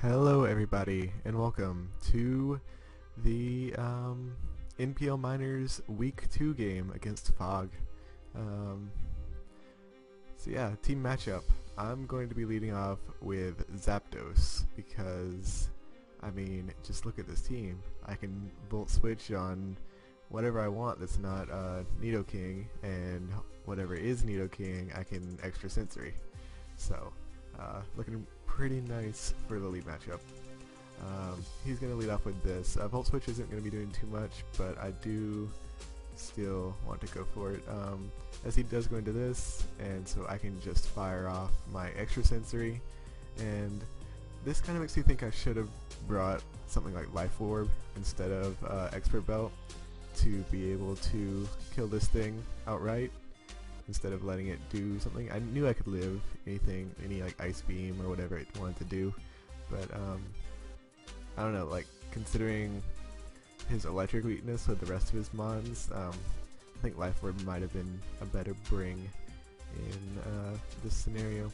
Hello everybody and welcome to the NPL Miners Week 2 game against Fog. So yeah, team matchup. I'm going to be leading off with Zapdos because, I mean, just look at this team. I can Volt Switch on whatever I want that's not Nidoking, and whatever is Nidoking I can Extra Sensory. So, looking pretty nice for the lead matchup. He's going to lead off with this. Volt Switch isn't going to be doing too much, but I do still want to go for it. As he does go into this, and so I can just fire off my Extra Sensory, and this kind of makes me think I should have brought something like Life Orb instead of Expert Belt to be able to kill this thing outright, instead of letting it do something. I knew I could live any like Ice Beam or whatever it wanted to do, but I don't know, like, considering his electric weakness with the rest of his mons, I think Life Orb might have been a better bring in this scenario.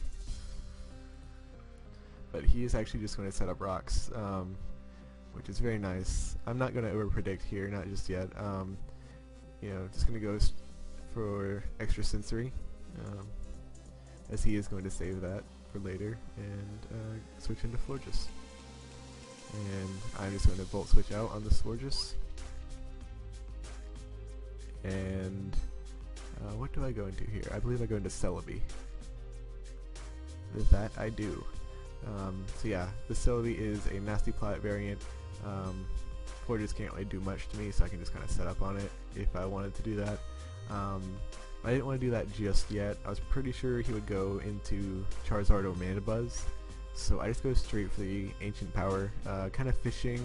But he is actually just going to set up rocks, which is very nice. I'm not going to over predict here, not just yet. You know, just going to go for Extra Sensory, as he is going to save that for later and switch into Florges. And I'm just going to Volt Switch out on the Florges. And what do I go into here? I believe I go into Celebi. That I do. So yeah, the Celebi is a Nasty Plot variant. Florges can't really do much to me, so I can just kind of set up on it if I wanted to do that. I didn't want to do that just yet. I was pretty sure he would go into Charizard or Mandibuzz, so I just go straight for the Ancient Power, kind of fishing,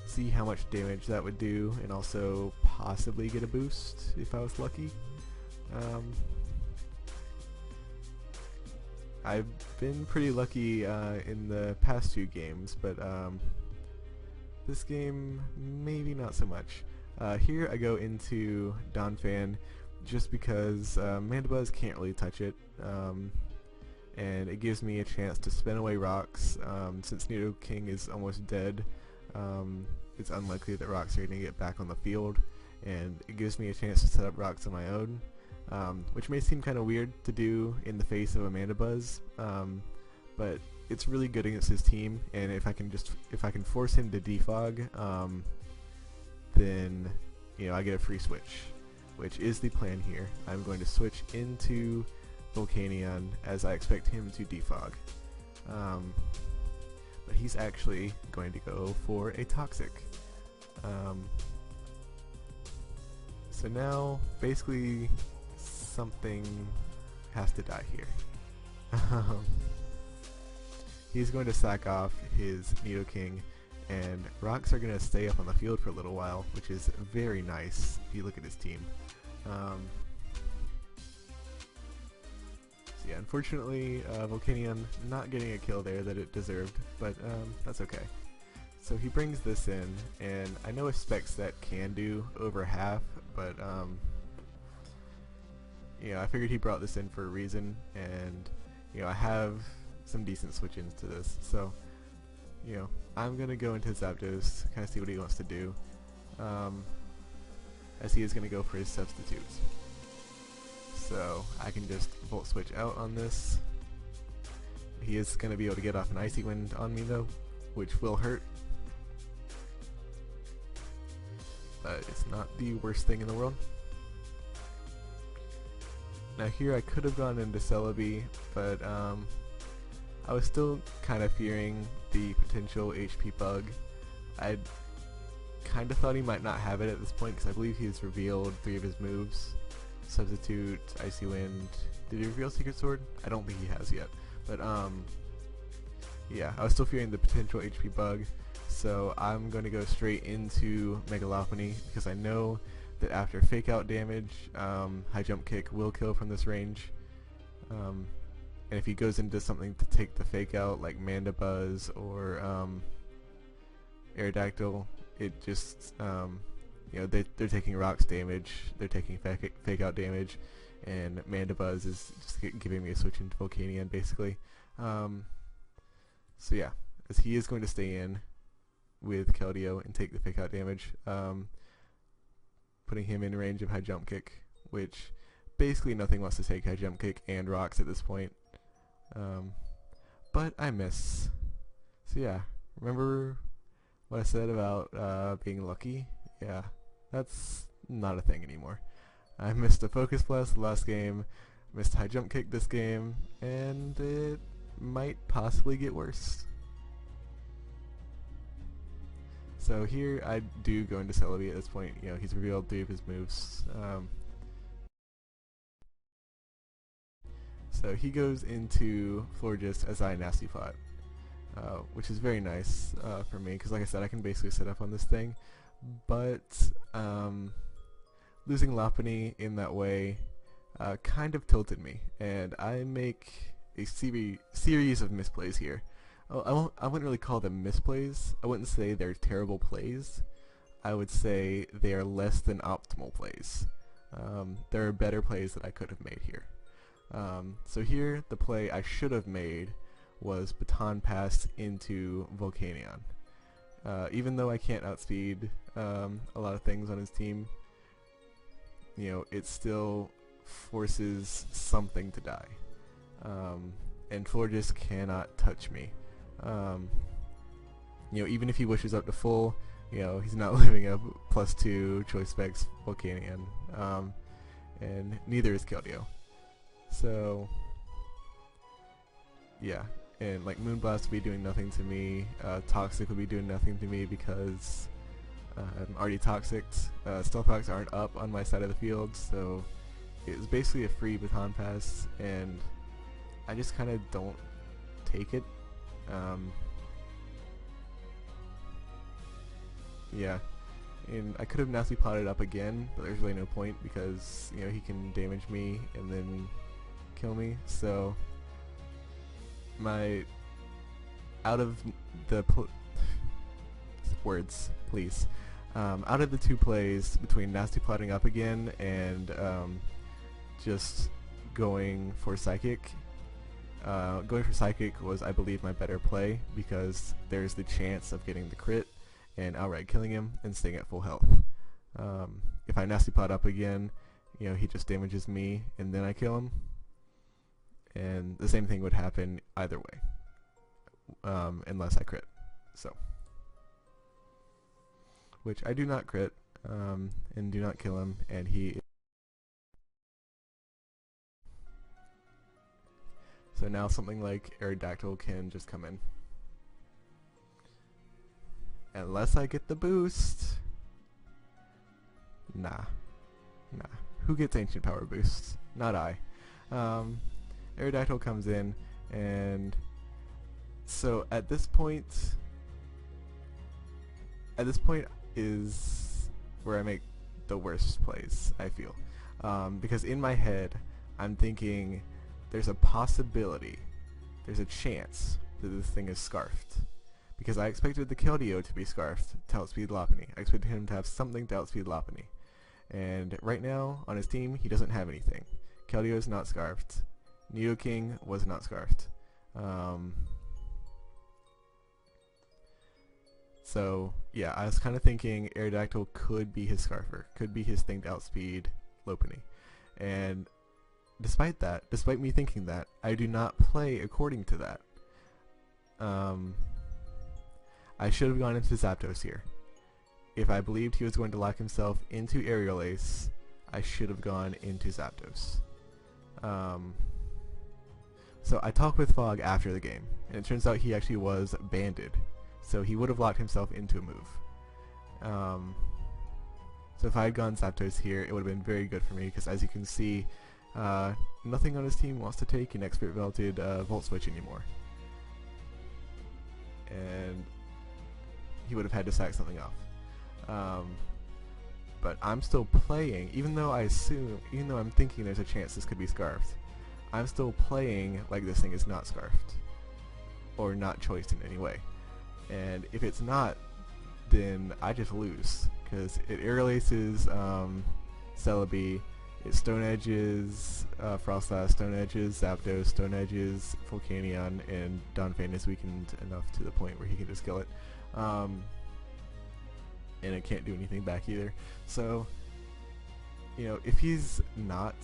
see how much damage that would do, and also possibly get a boost if I was lucky. I've been pretty lucky in the past few games, but this game maybe not so much. Here I go into Donphan just because Mandibuzz can't really touch it, and it gives me a chance to spin away rocks. Since Nidoking is almost dead, it's unlikely that rocks are going to get back on the field, and it gives me a chance to set up rocks on my own, which may seem kind of weird to do in the face of a Mandibuzz, but it's really good against his team, and if I can force him to defog, then I get a free switch, which is the plan here. I'm going to switch into Volcanion as I expect him to defog. But he's actually going to go for a Toxic. So now, basically, something has to die here. He's going to sack off his Nidoking, and rocks are going to stay up on the field for a little while, which is very nice if you look at his team. So yeah, unfortunately, Volcanion not getting a kill there that it deserved, but that's okay. So he brings this in, and I know a specs that can do over half, but I figured he brought this in for a reason, and I have some decent switch-ins to this, so I'm gonna go into Zapdos, kind of see what he wants to do, as he is gonna go for his substitutes. So I can just Volt Switch out on this. He is gonna be able to get off an Icy Wind on me though, which will hurt, but it's not the worst thing in the world. Now here I could have gone into Celebi, but I was still kind of fearing the potential HP bug. I kind of thought he might not have it at this point, because I believe he's revealed 3 of his moves. Substitute, Icy Wind. Did he reveal Secret Sword? I don't think he has yet. But yeah, I was still fearing the potential HP bug, so I'm going to go straight into Mega Lopunny, because I know that after Fake Out damage, High Jump Kick will kill from this range. And if he goes into something to take the Fake Out, like Mandibuzz or Aerodactyl, it just, they're taking rocks damage, they're taking Fake Out damage, and Mandibuzz is just giving me a switch into Volcanion, basically. So yeah, as he is going to stay in with Keldeo and take the pick out damage, putting him in range of high jump kick, which basically nothing wants to take high jump kick and rocks at this point. But I miss. So yeah, remember what I said about being lucky? Yeah, that's not a thing anymore. I missed a focus blast last game, missed high jump kick this game, and it might possibly get worse. So here I do go into Celebi at this point. You know, he's revealed 3 of his moves. So he goes into Florgist as I Nasty Plot, which is very nice for me, because like I said, I can basically sit up on this thing. But losing Lopunny in that way kind of tilted me, and I make a series of misplays here. I wouldn't really call them misplays. I wouldn't say they're terrible plays. I would say they are less than optimal plays. There are better plays that I could have made here. So here, the play I should have made was Baton Pass into Volcanion. Even though I can't outspeed a lot of things on his team, you know, it still forces something to die. And Florgist cannot touch me. You know, even if he wishes up to full, you know, he's not living up +2 choice specs Volcanion. And neither is Keldeo. So yeah, and like Moonblast would be doing nothing to me. Toxic would be doing nothing to me because I'm already toxic. Stealth Rocks aren't up on my side of the field, so it was basically a free Baton Pass, and I just kind of don't take it. Yeah, and I could have Nasty Plotted up again, but there's really no point because, you know, he can damage me and then kill me. So my out of the words, please. Out of the 2 plays between Nasty Plotting up again and just going for Psychic, was, I believe, my better play because there's the chance of getting the crit and outright killing him and staying at full health. If I Nasty Plot up again, you know, he just damages me and then I kill him, and the same thing would happen either way, unless I crit. So, which I do not crit and do not kill him, and he. So now something like Aerodactyl can just come in. Unless I get the boost. Nah. Who gets Ancient Power boosts? Not I. Aerodactyl comes in, and so at this point is where I make the worst plays, I feel. Because in my head, I'm thinking there's a possibility, there's a chance that this thing is scarfed. Because I expected the Keldeo to be scarfed to outspeed Lopunny. I expected him to have something to outspeed Lopunny. And right now, on his team, he doesn't have anything. Keldeo is not scarfed. Nidoking was not scarfed. So, yeah, I was kind of thinking Aerodactyl could be his scarfer. Could be his thing to outspeed Lopunny. And despite me thinking that, I do not play according to that. I should have gone into Zapdos here. If I believed he was going to lock himself into Aerial Ace, I should have gone into Zapdos. So I talked with Fog after the game, and it turns out he actually was banded, so he would have locked himself into a move. So if I had gone Zapdos here, it would have been very good for me, because as you can see, nothing on his team wants to take an Expert Belted Volt Switch anymore. And he would have had to sack something off. But I'm still playing, even though I'm thinking there's a chance this could be scarfed, I'm still playing like this thing is not scarfed, or not choiced in any way. And if it's not, then I just lose, because it Aerial Aces Celebi, It's Stone Edge's Frostlass, Stone Edge's Zapdos, Stone Edge's Volcanion, and Donphan is weakened enough to the point where he can just kill it. And it can't do anything back either. So, you know, if he's not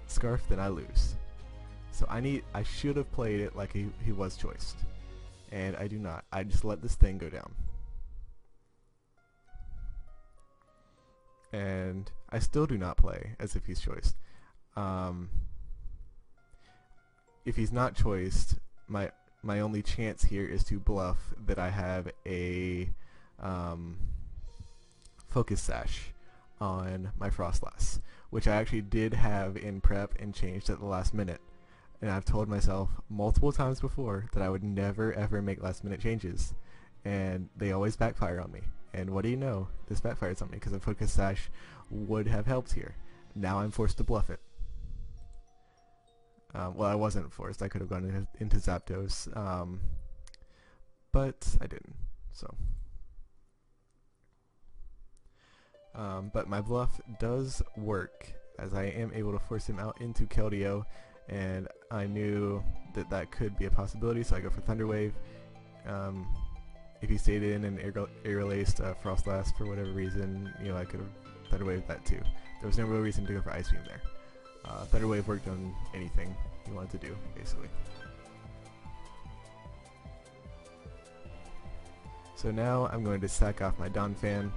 Scarf, then I lose. So I should have played it like he was choiced. And I do not. I just let this thing go down. And I still do not play as if he's choiced. If he's not choiced, my only chance here is to bluff that I have a Focus Sash on my Frostlass, which I actually did have in prep and changed at the last minute. And I've told myself multiple times before that I would never ever make last minute changes, and they always backfire on me. And what do you know? This backfired on me because a Focus Sash would have helped here. Now I'm forced to bluff it. Well, I wasn't forced. I could have gone into Zapdos, but I didn't. So, but my bluff does work, as I am able to force him out into Keldeo, and I knew that that could be a possibility, so I go for Thunder Wave. If he stayed in and air-laced Frostlass for whatever reason, you know, I could have Thunder Waved that too. There was no real reason to go for Ice Beam there. Thunder Wave worked on anything you wanted to do, basically. So now I'm going to sack off my Donphan.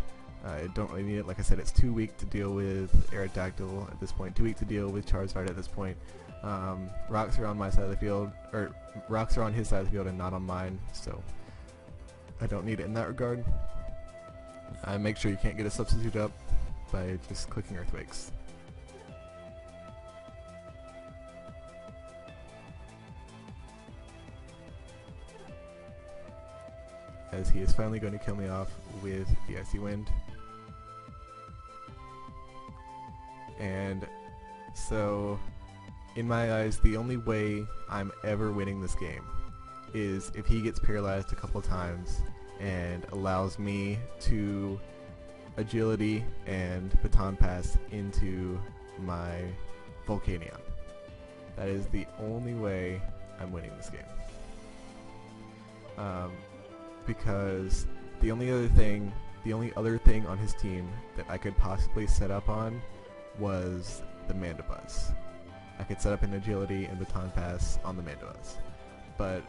I don't really need it. Like I said, it's too weak to deal with Aerodactyl at this point, too weak to deal with Charizard at this point. Rocks are on my side of the field, or rocks are on his side of the field and not on mine, so I don't need it in that regard. Make sure you can't get a substitute up by just clicking Earthquakes. As he is finally going to kill me off with the Icy Wind. And so, in my eyes, the only way I'm ever winning this game is if he gets paralyzed a couple times and allows me to Agility and Baton Pass into my Volcanion. That is the only way I'm winning this game. Because the only other thing on his team that I could possibly set up on was the Mandibuzz. I could set up an Agility and Baton Pass on the Mandibuzz. But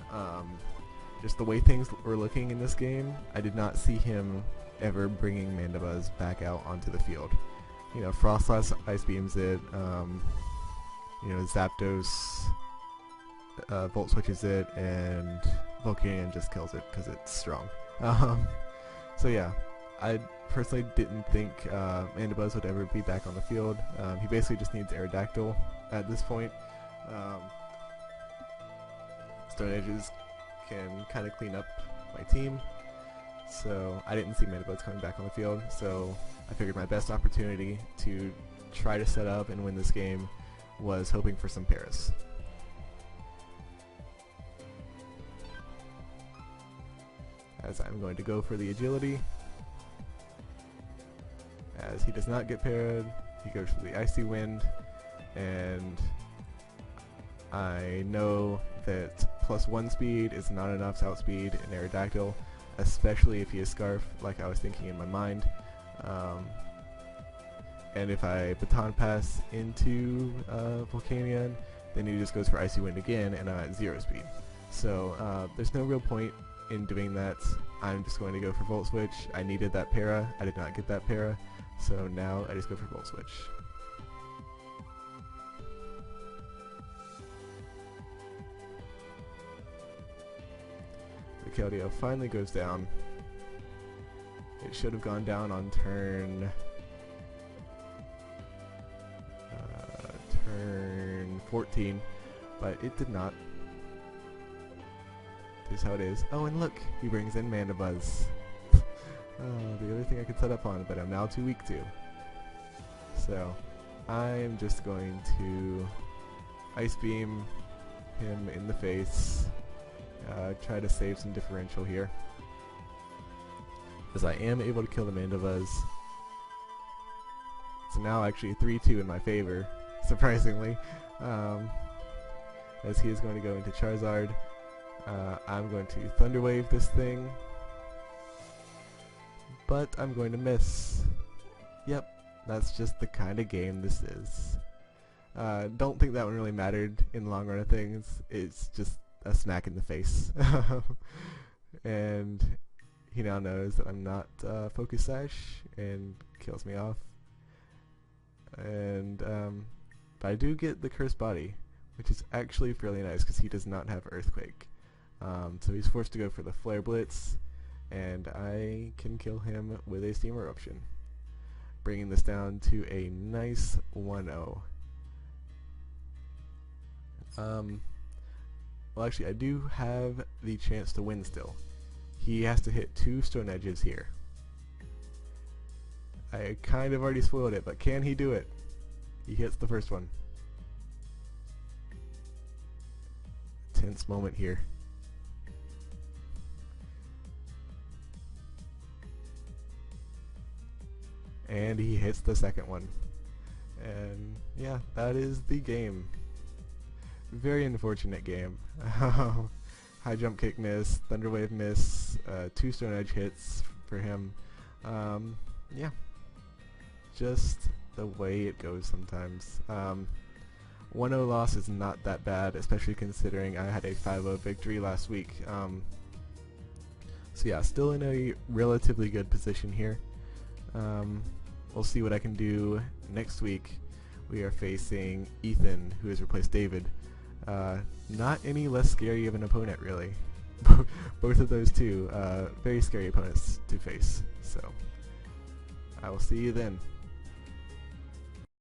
just the way things were looking in this game, I did not see him ever bringing Mandibuzz back out onto the field. You know, Frostlass Ice Beams it, you know, Zapdos Volt Switches it, and Volcanion just kills it because it's strong. So yeah, I personally didn't think Mandibuzz would ever be back on the field. He basically just needs Aerodactyl at this point. Stone Edges can kind of clean up my team, so I didn't see Mandibuzz coming back on the field, so I figured my best opportunity to try to set up and win this game was hoping for some Paras. As I'm going to go for the Agility. As he does not get parried, he goes for the Icy Wind, and I know that +1 speed is not enough to outspeed an Aerodactyl, especially if he is Scarf, like I was thinking in my mind. And if I Baton Pass into Volcanion, then he just goes for Icy Wind again, and I'm at 0 speed. So there's no real point in doing that. I'm just going to go for Volt Switch. I needed that para. I did not get that para, so now I just go for Volt Switch. The Keldeo finally goes down. It should have gone down on turn 14, but it did not. This is how it is. Oh, and look, he brings in Mandibuzz. The other thing I could set up on, but I'm now too weak to. So, I'm just going to Ice Beam him in the face. Try to save some differential here, as I am able to kill the Mandibuzz. It's now actually 3-2 in my favor, surprisingly. As he is going to go into Charizard. I'm going to Thunder Wave this thing, but I'm going to miss. Yep, that's just the kind of game this is. Don't think that one really mattered in the long run of things. It's just a smack in the face. And he now knows that I'm not Focus Sash and kills me off. And but I do get the Cursed Body, which is actually fairly nice because he does not have Earthquake. So he's forced to go for the Flare Blitz, and I can kill him with a Steam Eruption, bringing this down to a nice 1-0. Well, actually, I do have the chance to win still. He has to hit 2 Stone Edges here. I kind of already spoiled it, but can he do it? He hits the first one. Tense moment here. And he hits the second one. And yeah, that is the game. Very unfortunate game. High jump kick miss, Thunder Wave miss, 2 Stone Edge hits for him. Yeah, just the way it goes sometimes. 1-0 loss is not that bad, especially considering I had a 5-0 victory last week. So yeah, still in a relatively good position here. We'll see what I can do next week. We are facing Ethan, who has replaced David. Not any less scary of an opponent, really. Both of those two, very scary opponents to face. So, I will see you then.